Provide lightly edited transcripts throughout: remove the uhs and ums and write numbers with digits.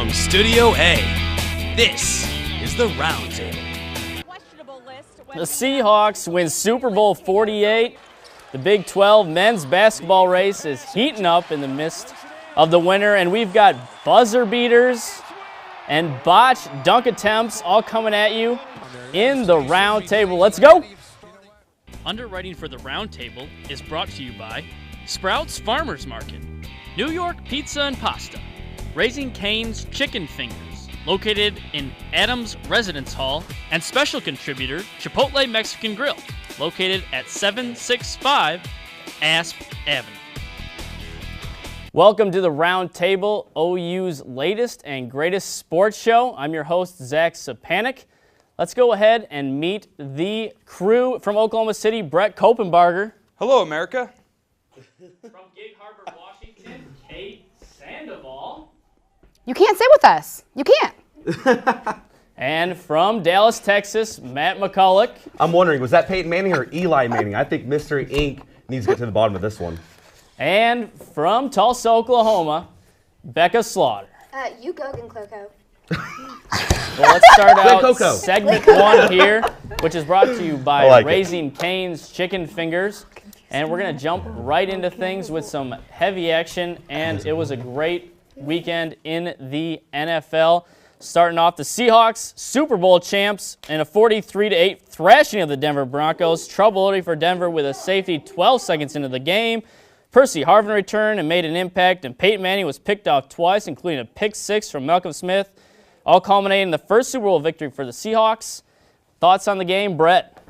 From Studio A, this is the Roundtable. The Seahawks win Super Bowl 48. The Big 12 men's basketball race is heating up in the midst of the winter, and we've got buzzer beaters and botched dunk attempts all coming at you in the Roundtable. Let's go. Underwriting for the Roundtable is brought to you by Sprouts Farmers Market, New York Pizza and Pasta, Raising Cane's Chicken Fingers, located in Adams Residence Hall, and special contributor Chipotle Mexican Grill, located at 765 Asp Avenue. Welcome to the Roundtable, OU's latest and greatest sports show. I'm your host, Zach Sepanik. Let's go ahead and meet the crew from Oklahoma City, Brett Coppenbarger. Hello, America. From Gig Harbor, Washington, Kate Sandoval. You can't sit with us. You can't. And from Dallas, Texas, Matt McCullock. I'm wondering, was that Peyton Manning or Eli Manning? I think Mystery Inc. needs to get to the bottom of this one. And from Tulsa, Oklahoma, Becca Slaughter. You go, Cloco. Well, let's start out segment one here, which is brought to you by Raising Cane's Chicken Fingers. And we're going to jump right into things with some heavy action. And it was a great weekend in the NFL. Starting off, the Seahawks, Super Bowl champs, in a 43-8 thrashing of the Denver Broncos. Trouble for Denver with a safety 12 seconds into the game. Percy Harvin returned and made an impact, and Peyton Manning was picked off twice, including a pick six from Malcolm Smith, all culminating in the first Super Bowl victory for the Seahawks. Thoughts on the game, Brett?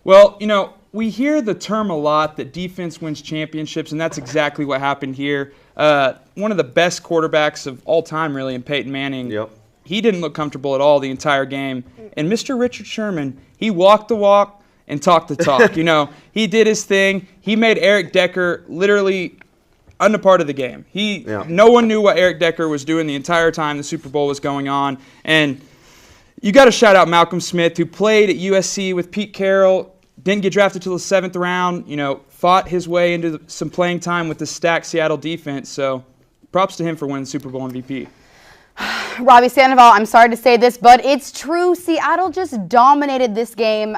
Well, you know, we hear the term a lot that defense wins championships, and that's exactly what happened here. One of the best quarterbacks of all time, really, in Peyton Manning. Yep. He didn't look comfortable at all the entire game. And Mr. Richard Sherman, he walked the walk and talked the talk. You know, he did his thing. He made Eric Decker literally a part of the game. No one knew what Eric Decker was doing the entire time the Super Bowl was going on. And you got to shout out Malcolm Smith, who played at USC with Pete Carroll, didn't get drafted till the 7th round, you know, fought his way into some playing time with the stacked Seattle defense. So props to him for winning Super Bowl MVP. Robbie Sandoval, I'm sorry to say this, but it's true. Seattle just dominated this game.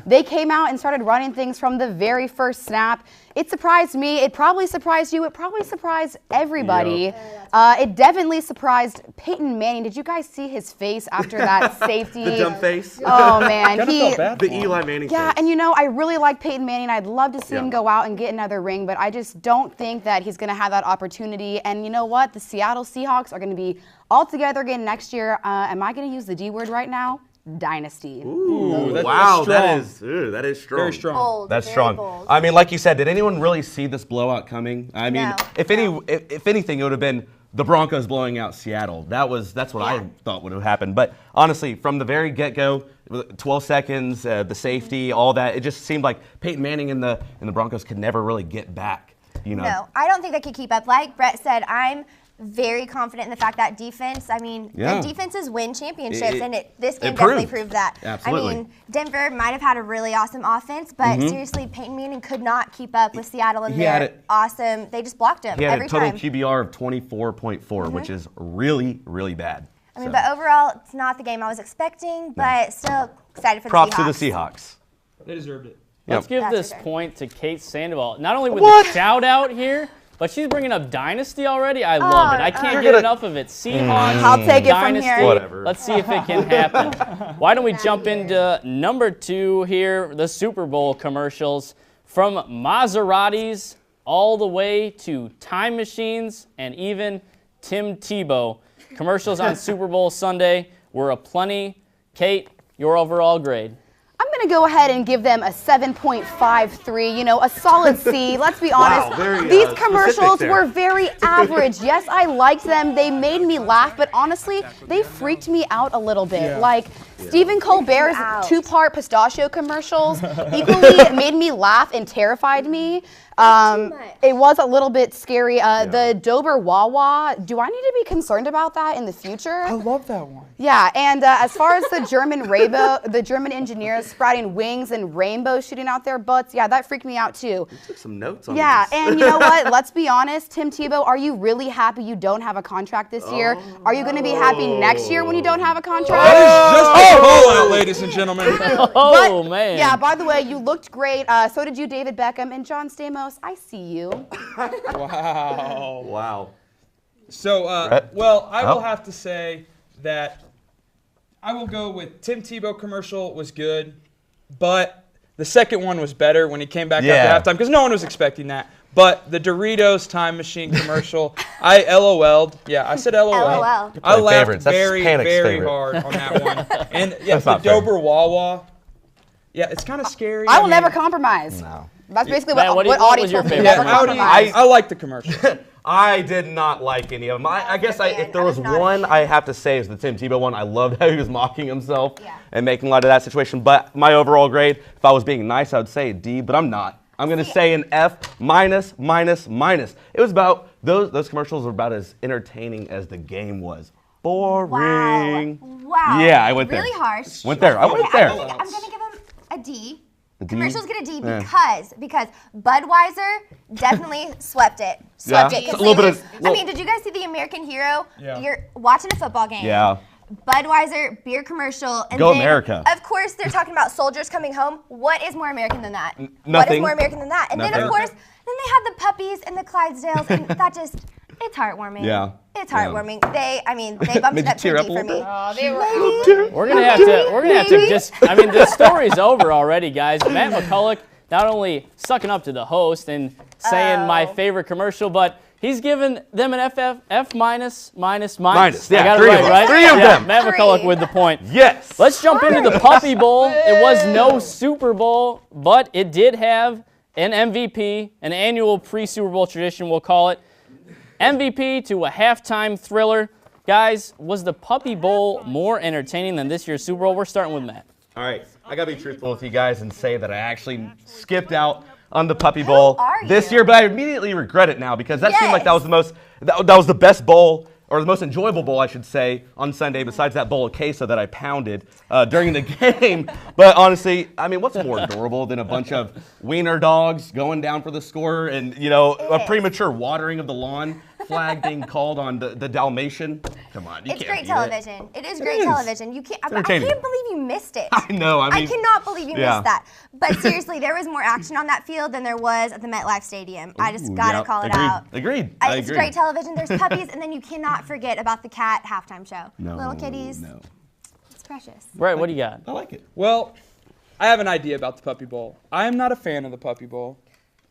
They came out and started running things from the very first snap. It surprised me. It probably surprised you. It probably surprised everybody. It definitely surprised Peyton Manning. Did you guys see his face after that safety? The dumb face. Oh, man. The Eli Manning face. And you know, I really like Peyton Manning. I'd love to see him go out and get another ring, but I just don't think that he's going to have that opportunity. And you know what? The Seattle Seahawks are going to be all together again next year. Am I going to use the D word right now? Dynasty. Ooh, wow, that is strong. Very strong. Bold, that's very strong. bold. I mean, like you said, did anyone really see this blowout coming? I mean, if anything, it would have been the Broncos blowing out Seattle. That's what I thought would have happened. But honestly, from the very get-go, 12 seconds, the safety, all that, it just seemed like Peyton Manning and the Broncos could never really get back. You know? No, I don't think they could keep up. Like Brett said, I'm very confident in the fact that defense, the defenses win championships, and this game definitely proved that. Absolutely. I mean, Denver might have had a really awesome offense, but seriously, Peyton Manning could not keep up with Seattle and their awesome. They just blocked him every time. He had a total QBR of 24.4, which is really, really bad. I mean, but overall, it's not the game I was expecting, but still excited for the Seahawks. Props to the Seahawks. They deserved it. Let's give this point to Kate Sandoval. Not only with the shout out here, but she's bringing up Dynasty already. I love it. I can't get enough of it. Seahawks, I'll take it from Dynasty. here. Whatever. Let's see if it can happen. Why don't we jump into number 2 here, the Super Bowl commercials. From Maseratis all the way to time machines and even Tim Tebow. Commercials on Super Bowl Sunday were aplenty. Kate, your overall grade? I'm going to go ahead and give them a 7.53, you know, a solid C. Let's be honest. These commercials were very average. Yes, I liked them. They made me laugh, but honestly, they freaked me out a little bit. Like, Stephen Colbert's two-part pistachio commercials equally made me laugh and terrified me. It was a little bit scary. The Dober Wawa, do I need to be concerned about that in the future? I love that one. Yeah, and as far as the German engineers sprouting wings and rainbows shooting out their butts, yeah, that freaked me out too. You took some notes on this. Yeah, and you know what? Let's be honest, Tim Tebow, are you really happy you don't have a contract this year? Are you going to be happy next year when you don't have a contract? That is just a call out, ladies and gentlemen. Man. Yeah, by the way, you looked great. So did you, David Beckham. And John Stamos, I see you. Wow. Wow. So, well, I will have to say that I will go with Tim Tebow commercial was good, but the second one was better when he came back after halftime because no one was expecting that. But the Doritos time machine commercial, I LOL'd. Yeah, I said LOL. I laughed very hard on that one. And yeah, the Dober Wawa. Yeah, it's kind of scary. I will never compromise. No. That's basically Matt, what was audience your told me. favorite? Never compromise. I like the commercial. I did not like any of them. I guess if there was one I have to say is the Tim Tebow one. I loved how he was mocking himself and making light of that situation. But my overall grade, if I was being nice, I would say a D, but I'm not. I'm going to say an F minus. It was about, those commercials were about as entertaining as the game was. Boring. Wow. Yeah, I went there. Really harsh. I went there. I'm going to give him a D. Commercials get a D because Budweiser definitely swept it. Swept it. A little bit of, I mean, did you guys see the American Hero? Yeah. You're watching a football game. Yeah. Budweiser beer commercial. And Go then, America. Of course, they're talking about soldiers coming home. What is more American than that? Nothing. What is more American than that? And then, of course, then they had the puppies and the Clydesdales, and that just, it's heartwarming. Yeah. It's heartwarming. They bumped it up to a D for me. We're gonna have to just. I mean, the story's over already, guys. Matt McCullock not only sucking up to the host and saying my favorite commercial, but he's given them an F minus. Yeah, I got it right? Three of them. Matt McCullock with the point. Yes. Let's jump into the Puppy Bowl. It was no Super Bowl, but it did have an MVP, an annual pre-Super Bowl tradition, we'll call it. MVP to a halftime thriller. Guys, was the Puppy Bowl more entertaining than this year's Super Bowl? We're starting with Matt. All right, I gotta be truthful with you guys and say that I actually skipped out on the Puppy Bowl this year, but I immediately regret it now because that seemed like that was the most, that was the best bowl, or the most enjoyable bowl, I should say, on Sunday, besides that bowl of queso that I pounded during the game. But honestly, I mean, what's more adorable than a bunch of wiener dogs going down for the score and, you know, a premature watering of the lawn flag being called on the Dalmatian? Come on, you can't beat it. It's great television. It is great television. You can't. I can't believe you missed it. I know. I mean, I cannot believe you missed that. But seriously, there was more action on that field than there was at the MetLife Stadium. I just gotta call it out. Agreed. It's great television. There's puppies, and then you cannot forget about the cat halftime show. No, little kitties. No. It's precious. Right, what do you got? I like it. Well, I have an idea about the Puppy Bowl. I am not a fan of the Puppy Bowl.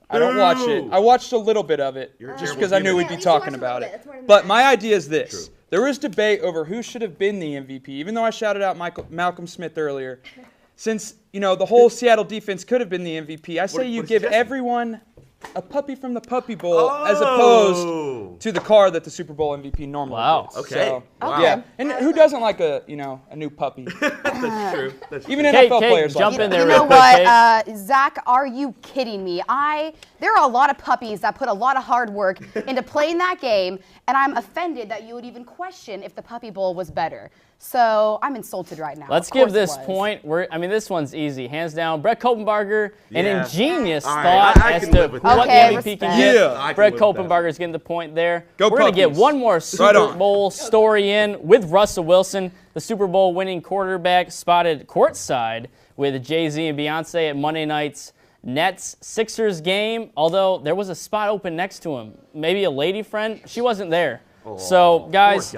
I don't watch it. I watched a little bit of it just because I knew we'd be talking about it. But my idea is this. There was debate over who should have been the MVP, even though I shouted out Malcolm Smith earlier. Since, you know, the whole Seattle defense could have been the MVP, I say you give everyone a puppy from the Puppy Bowl as opposed to the car that the Super Bowl MVP normally gets. Okay. So, yeah. And who doesn't like a new puppy? That's true. Even NFL players jump in there. You know what, Zach, are you kidding me? There are a lot of puppies that put a lot of hard work into playing that game, and I'm offended that you would even question if the Puppy Bowl was better. So I'm insulted right now. Let's give this point. I mean, this one's easy, hands down. Brett Coppenbarger, an ingenious thought as to what MVP can get. Brett Coppenbarger is getting the point there. We're going to get one more Super Bowl story in with Russell Wilson, the Super Bowl winning quarterback, spotted courtside with Jay-Z and Beyonce at Monday night's Nets-Sixers game, although there was a spot open next to him. Maybe a lady friend. She wasn't there. So, guys,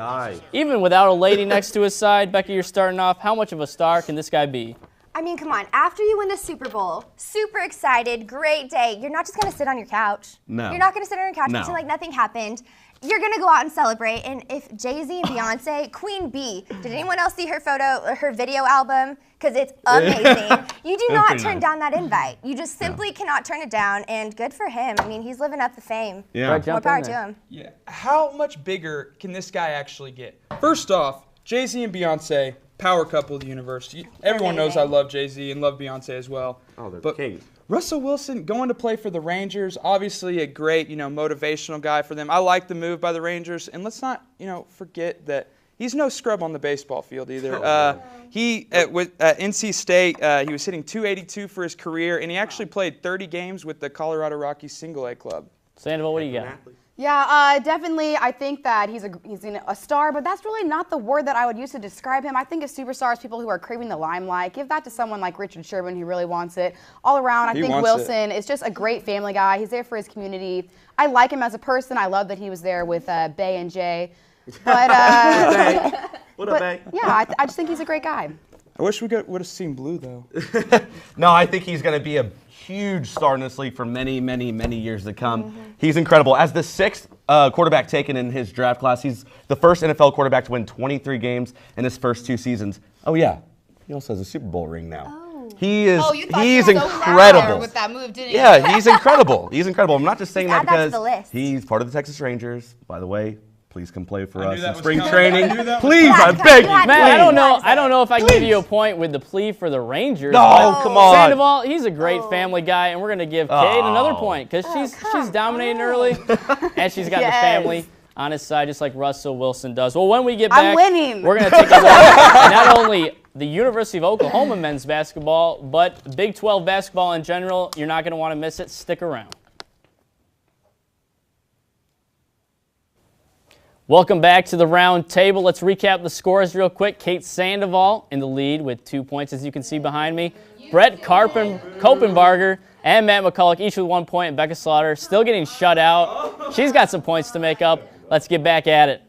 even without a lady next to his side, Becca, you're starting off. How much of a star can this guy be? I mean, come on. After you win the Super Bowl, super excited, great day, you're not just going to sit on your couch. No. You're not going to sit on your couch and pretend like nothing happened. You're going to go out and celebrate. And if Jay-Z and Beyonce, Queen Bee, did anyone else see her photo or her video album? Because it's amazing. You do not turn down that invite. You just simply cannot turn it down, and good for him. I mean, he's living up the fame. Yeah. More power to him. Yeah. How much bigger can this guy actually get? First off, Jay-Z and Beyonce, power couple of the universe. Everyone knows I love Jay-Z and love Beyonce as well. Oh, they're but kings. Russell Wilson going to play for the Rangers, obviously a great, motivational guy for them. I like the move by the Rangers, and let's not, forget that he's no scrub on the baseball field either. He at NC State, he was hitting .282 for his career, and he actually played 30 games with the Colorado Rockies Single-A club. Sandoval, what do you got? Yeah, definitely. I think that he's a star, but that's really not the word that I would use to describe him. I think of superstars, people who are craving the limelight. Give that to someone like Richard Sherman who really wants it. All around, I think Wilson is just a great family guy. He's there for his community. I like him as a person. I love that he was there with Bay and Jay. But, what up, Bay? Yeah, I just think he's a great guy. I wish we would have seen Blue, though. No, I think he's going to be a huge star in this league for many, many, many years to come. He's incredible. As the 6th quarterback taken in his draft class, he's the first NFL quarterback to win 23 games in his first 2 seasons. Oh, yeah. He also has a Super Bowl ring now. Oh. He's incredible. With that move, didn't you? Yeah, he's incredible. He's incredible. I'm not just saying that Add that to because the list. he's part of the Texas Rangers, by the way. Please come play for us in was spring coming. training. I knew that was Please, I coming. beg you. Man, Man, I don't know if I can give you a point with the plea for the Rangers. No, but come on. Sandoval, he's a great family guy, and we're going to give Kate another point because she's dominating early, and she's got the family on his side just like Russell Wilson does. Well, when we get back, I'm winning. we're going to take a look at not only the University of Oklahoma men's basketball, but Big 12 basketball in general. You're not going to want to miss it. Stick around. Welcome back to the round table. Let's recap the scores real quick. Kate Sandoval in the lead with 2 points, as you can see behind me. Brett Coppenbarger and Matt McCullock each with 1 point, and Becca Slaughter still getting shut out. She's got some points to make up. Let's get back at it.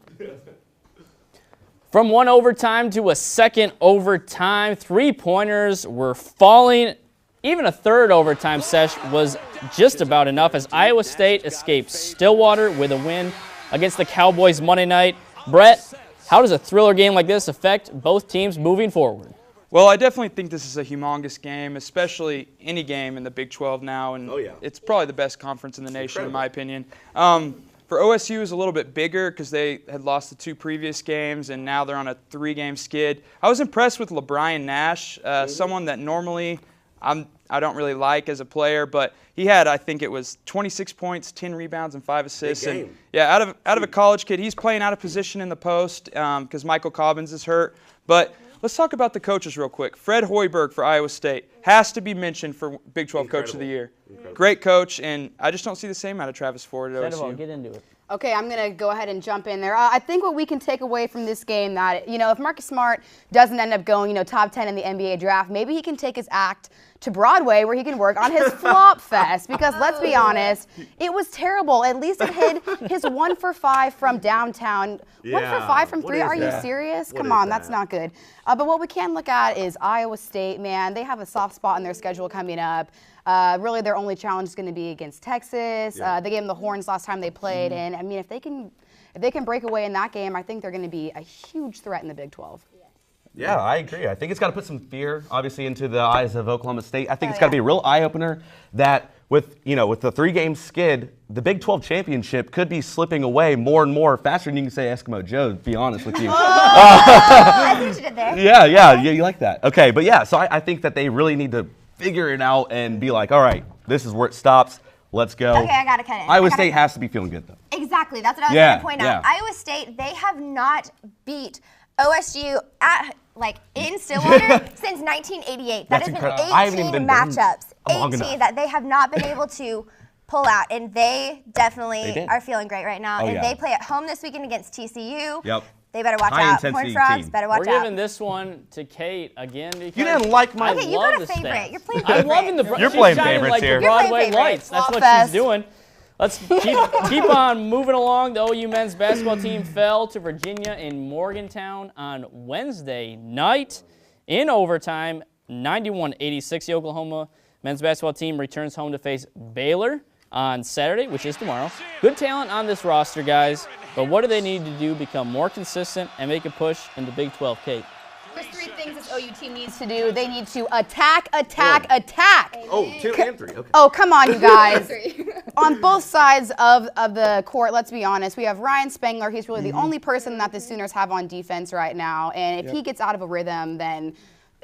From 1 overtime to a 2nd overtime, 3-pointers were falling. Even a 3rd overtime sesh was just about enough as Iowa State escaped Stillwater with a win against the Cowboys Monday night. Brett, how does a thriller game like this affect both teams moving forward? Well, I definitely think this is a humongous game, especially any game in the Big 12 now, and it's probably the best conference in the nation, in my opinion. For OSU, it's a little bit bigger because they had lost the 2 previous games, and now they're on a 3-game skid. I was impressed with LeBrian Nash, someone that normally I don't really like as a player, but he had, I think it was 26 points, 10 rebounds, and 5 assists. And yeah, out of a college kid, he's playing out of position in the post because Michael Cobbins is hurt. But let's talk about the coaches real quick. Fred Hoiberg for Iowa State has to be mentioned for Big 12 Coach of the Year. Great coach, and I just don't see the same out of Travis Ford at OSU. Get into it. Okay, I'm going to go ahead and jump in there. I think what we can take away from this game that, if Marcus Smart doesn't end up going, top 10 in the NBA draft, maybe he can take his act to Broadway where he can work on his flop fest because let's be honest, it was terrible. At least it hit his 1 for 5 from downtown. 1 for 5 from 3? Are you serious? Come on, that's not good. But what we can look at is Iowa State, man. They have a soft spot in their schedule coming up. Really, their only challenge is going to be against Texas. They gave them the horns last time they played, and I mean, if they can break away in that game, I think they're going to be a huge threat in the Big 12. Yeah, I agree. I think it's got to put some fear, obviously, into the eyes of Oklahoma State. I think it's got to be a real eye-opener that with the 3-game skid, the Big 12 championship could be slipping away more and more faster than you can say Eskimo Joe, to be honest with you. I see what you did there. Yeah, you like that. Okay, but yeah, so I think that they really need to figure it out and be like, all right, this is where it stops. Let's go. Okay, I got to cut in. Iowa State has to be feeling good, though. Exactly. That's what I was going to point out. Iowa State, they have not beat OSU in Stillwater since 1988. That has been 18 matchups. 18 that they have not been able to pull out, and they definitely are feeling great right now. They play at home this weekend against TCU. Yep. They better watch out. Horned Frogs better watch out. We're giving this one to Kate again because you didn't like my. Okay, you got a favorite. You're playing I'm loving the. You're playing favorites like here. The Broadway lights. That's what she's doing. Let's keep on moving along. The OU men's basketball team fell to Virginia in Morgantown on Wednesday night in overtime, 91-86. The Oklahoma men's basketball team returns home to face Baylor on Saturday, which is tomorrow. Good talent on this roster, guys, but what do they need to do to become more consistent and make a push in the Big 12, Kate? There's 3 things this OU team needs to do. They need to attack. Oh, 2 and 3. Okay. Oh, come on, you guys. on both sides of the court, let's be honest, we have Ryan Spangler. He's really the only person that the Sooners have on defense right now. And if he gets out of a rhythm, then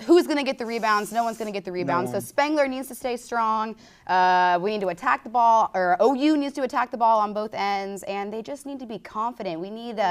who's going to get the rebounds? No one's going to get the rebounds. So Spangler needs to stay strong. We need to attack the ball, or OU needs to attack the ball on both ends, and they just need to be confident. We need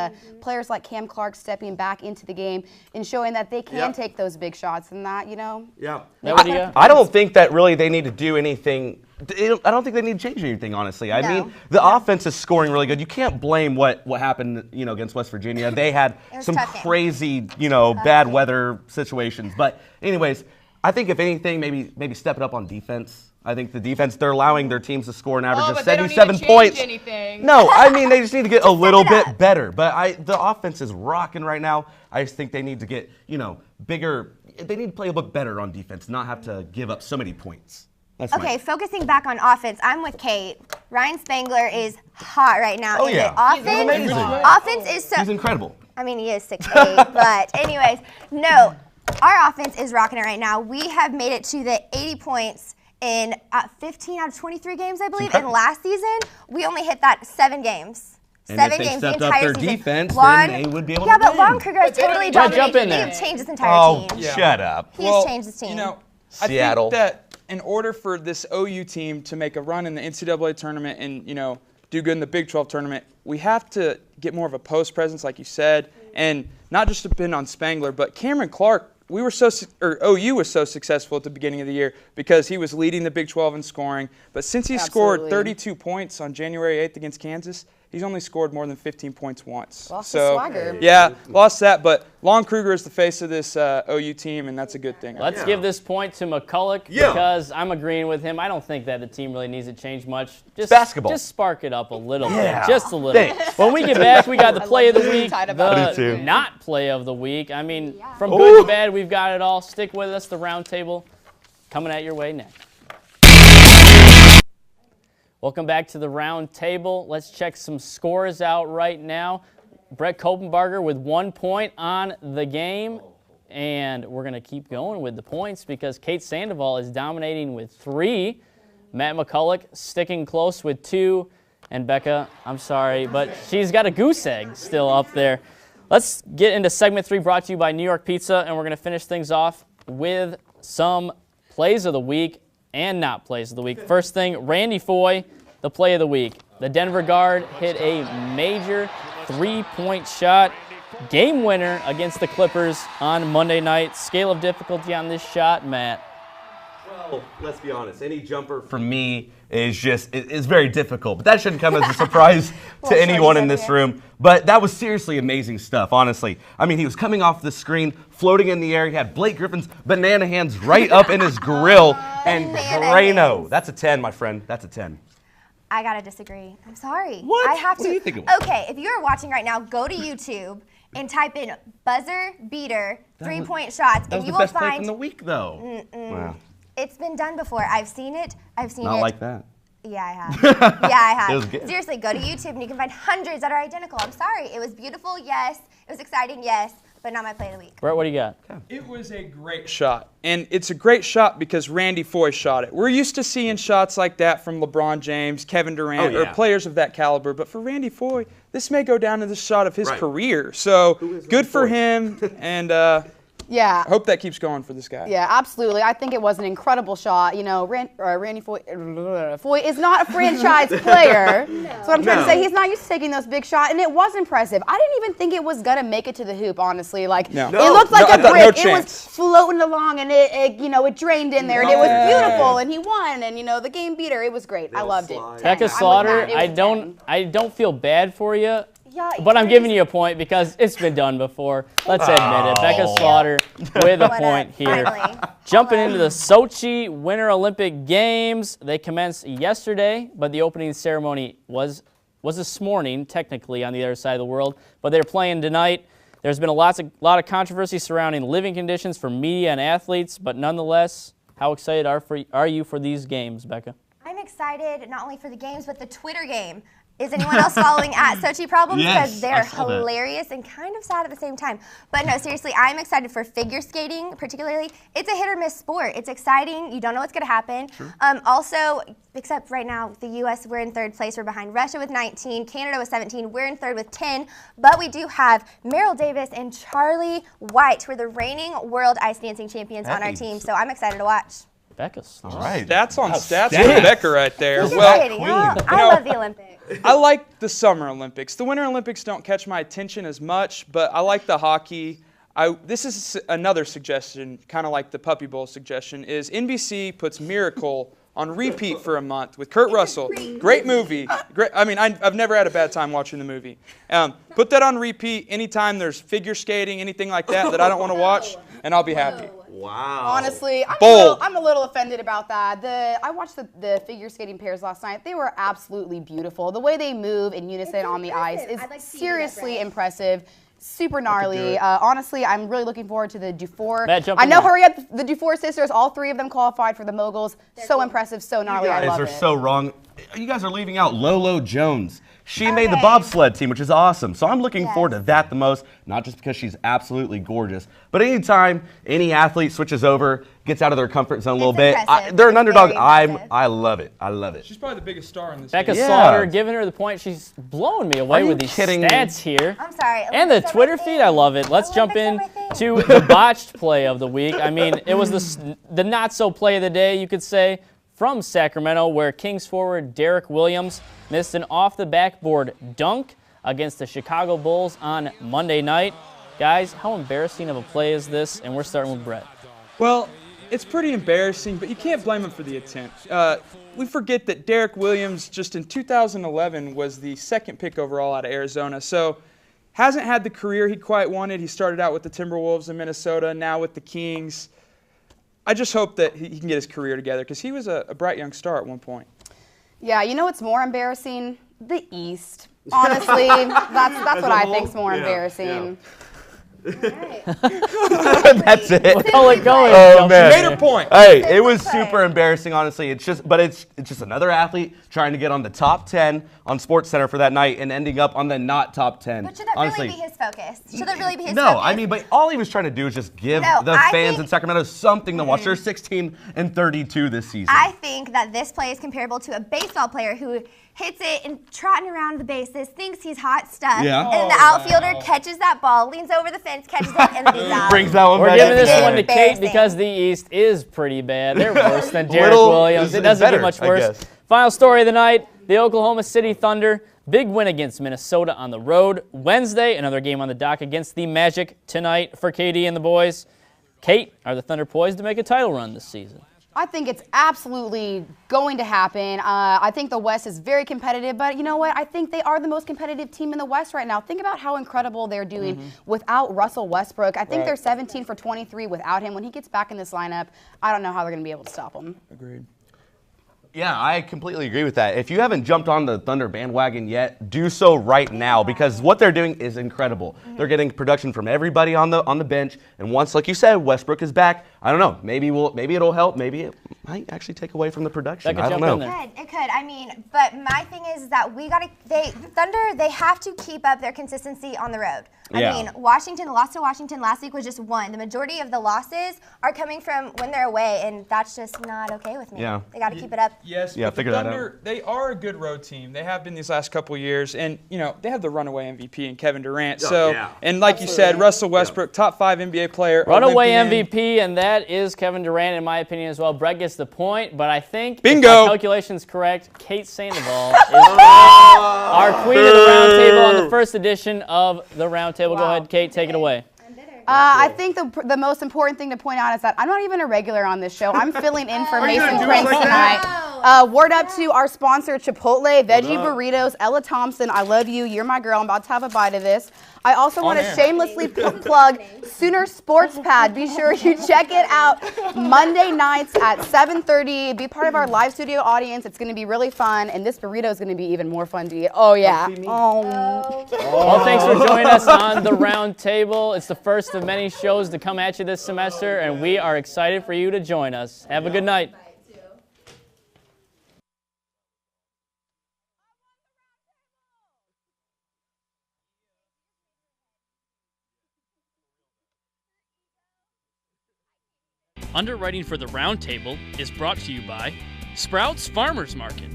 players like Cam Clark stepping back into the game and showing that they can take those big shots and that, Yeah. I don't think that really they need to do anything. I don't think they need to change anything, honestly. I mean, the offense is scoring really good. You can't blame what happened, against West Virginia. They had some crazy, bad weather situations. But anyways, I think if anything, maybe step it up on defense. I think the defense, they're allowing their teams to score an average of 77 points. No, I mean, they just need to get a little bit better. But the offense is rocking right now. I just think they need to get, bigger. They need to play a bit better on defense, not have to give up so many points. Okay, focusing back on offense, I'm with Kate. Ryan Spangler is hot right now. Oh, yeah. Offense is so... He's incredible. I mean, he is 6'8", but anyways, no, our offense is rocking it right now. We have made it to the 80 points in 15 out of 23 games, I believe. And last season, we only hit that 7 games. And 7 if they games stepped the up entire their season. defense, then they would be able to win. Yeah, but Lon Kruger has totally dominated. He has changed his entire team. Shut up. He's changed his team. Seattle. I think that in order for this OU team to make a run in the NCAA tournament and, do good in the Big 12 tournament, we have to get more of a post presence, like you said, and not just depend on Spangler, but Cameron Clark. OU was so successful at the beginning of the year because he was leading the Big 12 in scoring. But since he scored 32 points on January 8th against Kansas, he's only scored more than 15 points once. Lost his swagger. Yeah, lost that. But Lon Kruger is the face of this OU team, and that's a good thing. Let's give this point to McCullock because I'm agreeing with him. I don't think that the team really needs to change much. Just basketball. Just spark it up a little bit. Just a little. When we get back, we got the play of the week, the not play of the week. I mean, from good to bad, we've got it all. Stick with us. The round table coming at your way next. Welcome back to the round table. Let's check some scores out right now. Brett Coppenbarger with 1 point on the game. And we're going to keep going with the points because Kate Sandoval is dominating with 3. Matt McCullock sticking close with 2. And Becca, I'm sorry, but she's got a goose egg still up there. Let's get into segment 3 brought to you by New York Pizza. And we're going to finish things off with some plays of the week and not plays of the week. First thing, Randy Foy, the play of the week. The Denver guard hit a major 3-point shot. Game winner against the Clippers on Monday night. Scale of difficulty on this shot, Matt? Well, let's be honest. Any jumper for me is very difficult. But that shouldn't come as a surprise to anyone in this room. But that was seriously amazing stuff, honestly. I mean, he was coming off the screen, floating in the air. He had Blake Griffin's banana hands right up in his grill. And Drano. That's a 10, my friend. That's a 10. I gotta disagree. I'm sorry. What? I have to. What do you think it was? Okay, if you're watching right now, go to YouTube and type in buzzer beater 3-point shots, and you will find. That was the best play from the week, though. Wow. It's been done before. I've seen it. Not like that. Yeah, I have. Yeah, I have. It was good. Seriously, go to YouTube and you can find hundreds that are identical. I'm sorry. It was beautiful, yes. It was exciting, yes. But not my play of the week. Brett, what do you got? It was a great shot. And it's a great shot because Randy Foy shot it. We're used to seeing shots like that from LeBron James, Kevin Durant, or players of that caliber. But for Randy Foy, this may go down to the shot of his career. So good for him. And I hope that keeps going for this guy. Yeah, absolutely. I think it was an incredible shot. Randy Foy is not a franchise player. So I'm trying to say, he's not used to taking those big shots, and it was impressive. I didn't even think it was going to make it to the hoop, honestly. It looked like a brick. It was floating along, and it drained in there, and it was beautiful, and he won, and, the game beater. It was great. I loved it. Becca Slaughter, I don't feel bad for you. Yeah, but I'm giving you a point because it's been done before. Let's admit it. Becca Slaughter with a point here. Jumping into the Sochi Winter Olympic Games. They commenced yesterday, but the opening ceremony was this morning, technically, on the other side of the world. But they're playing tonight. There's been a lot of controversy surrounding living conditions for media and athletes, but nonetheless, how excited are you for these games, Becca? I'm excited not only for the games, but the Twitter game. Is anyone else following at Sochi Problems? Yes, Because they're hilarious and kind of sad at the same time. But no, seriously, I'm excited for figure skating, particularly. It's a hit or miss sport. It's exciting. You don't know what's going to happen. Sure. Also, except right now, the U.S., we're in third place. We're behind Russia with 19, Canada with 17. We're in third with 10. But we do have Merrill Davis and Charlie White, who are the reigning world ice dancing champions on our team. So I'm excited to watch. Becca's. All right. Stats on stats for Becca right there. Well, I love the Olympics. I like the Summer Olympics. The Winter Olympics don't catch my attention as much, but I like the hockey. This is another suggestion, kind of like the Puppy Bowl suggestion, is NBC puts Miracle on repeat for a month with Kurt Russell. Great movie. Great. I mean, I've never had a bad time watching the movie. Put that on repeat anytime there's figure skating, anything like that I don't want to watch, and I'll be happy. Wow. Honestly, I'm a little offended about that. I watched the figure skating pairs last night. They were absolutely beautiful. The way they move in unison on the ice is seriously impressive. Super gnarly. Honestly, I'm really looking forward to the Dufour. I know, hurry up, the Dufour sisters, all three of them qualified for the moguls. So impressive, so gnarly, I love it. You guys are so wrong. You guys are leaving out Lolo Jones. She made the bobsled team, which is awesome. So I'm looking forward to that the most, not just because she's absolutely gorgeous, but anytime any athlete switches over, gets out of their comfort zone a little bit, they're an underdog. I love it. I love it. She's probably the biggest star in this Becca Slaughter giving her the point. She's blowing me away with these stats here. I'm sorry. And the Twitter feed, I love it. Let's jump in to the botched play of the week. I mean, it was the not-so play of the day, you could say, from Sacramento, where Kings forward Derek Williams missed an off-the-backboard dunk against the Chicago Bulls on Monday night. Guys, how embarrassing of a play is this? And we're starting with Brett. Well, it's pretty embarrassing, but you can't blame him for the attempt. We forget that Derek Williams, just in 2011, was the second pick overall out of Arizona. So hasn't had the career he quite wanted. He started out with the Timberwolves in Minnesota, now with the Kings. I just hope that he can get his career together because he was a bright young star at one point. Yeah, you know what's more embarrassing? The East. Honestly, that's what I think's more embarrassing. That's it. McCullock going. Oh, man. She made her point. Hey, it was super embarrassing, honestly. It's just another athlete trying to get on the top 10 on SportsCenter for that night and ending up on the not top 10. But should that really be his focus? Should that really be his focus? No, I mean, but all he was trying to do is just give the fans in Sacramento something to watch. They're 16-32 this season. I think that this play is comparable to a baseball player who hits it and trotting around the bases, thinks he's hot stuff, and the outfielder catches that ball, leans over the fence, catches it, and then he's out. Brings that one We're back. giving this one to Kate because the East is pretty bad. They're worse than Derek Williams. It doesn't get much worse. Final story of the night, the Oklahoma City Thunder. Big win against Minnesota on the road. Wednesday, another game on the dock against the Magic tonight for KD and the boys. Kate, are the Thunder poised to make a title run this season? I think it's absolutely going to happen. I think the West is very competitive, but you know what? I think they are the most competitive team in the West right now. Think about how incredible they're doing without Russell Westbrook. I think they're 17 for 23 without him. When he gets back in this lineup, I don't know how they're going to be able to stop him. Agreed. Yeah, I completely agree with that. If you haven't jumped on the Thunder bandwagon yet, do so right now because what they're doing is incredible. They're getting production from everybody on the bench, and once, like you said, Westbrook is back. I don't know. Maybe it'll help. Maybe it might actually take away from the production. I don't know. It could. I mean, but my thing is that Thunder, they have to keep up their consistency on the road. I mean, Washington lost to Washington last week was just one. The majority of the losses are coming from when they're away, and that's just not okay with me. Yeah. They got to keep it up. Yes, yeah, but figure the that Thunder, out. they are a good road team. They have been these last couple of years, and you know they have the runaway MVP in Kevin Durant. And like you said, Russell Westbrook, top 5 NBA player, runaway Olympian. MVP, and that is Kevin Durant, in my opinion as well. Brett gets the point, but I think Bingo. If my calculation's correct, Kate Sandoval is our queen of the roundtable on the first edition of the roundtable. Go ahead, Kate, take it away. I think the most important thing to point out is that I'm not even a regular on this show. I'm filling in for Mason Prince tonight. Word up to our sponsor, Chipotle, Veggie Burritos, Ella Thompson, I love you. You're my girl. I'm about to have a bite of this. I also want to shamelessly plug Sooner Sports Pad. Be sure you check it out Monday nights at 7:30. Be part of our live studio audience. It's going to be really fun, and this burrito is going to be even more fun to eat. Oh, yeah. Well, thanks for joining us on the round table. It's the first of many shows to come at you this semester, and we are excited for you to join us. Have a good night. Underwriting for the Roundtable is brought to you by Sprouts Farmers Market,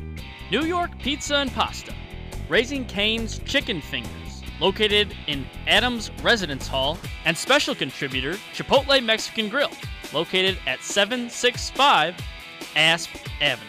New York Pizza and Pasta, Raising Cane's Chicken Fingers, located in Adams Residence Hall, and special contributor Chipotle Mexican Grill, located at 765 Asp Avenue.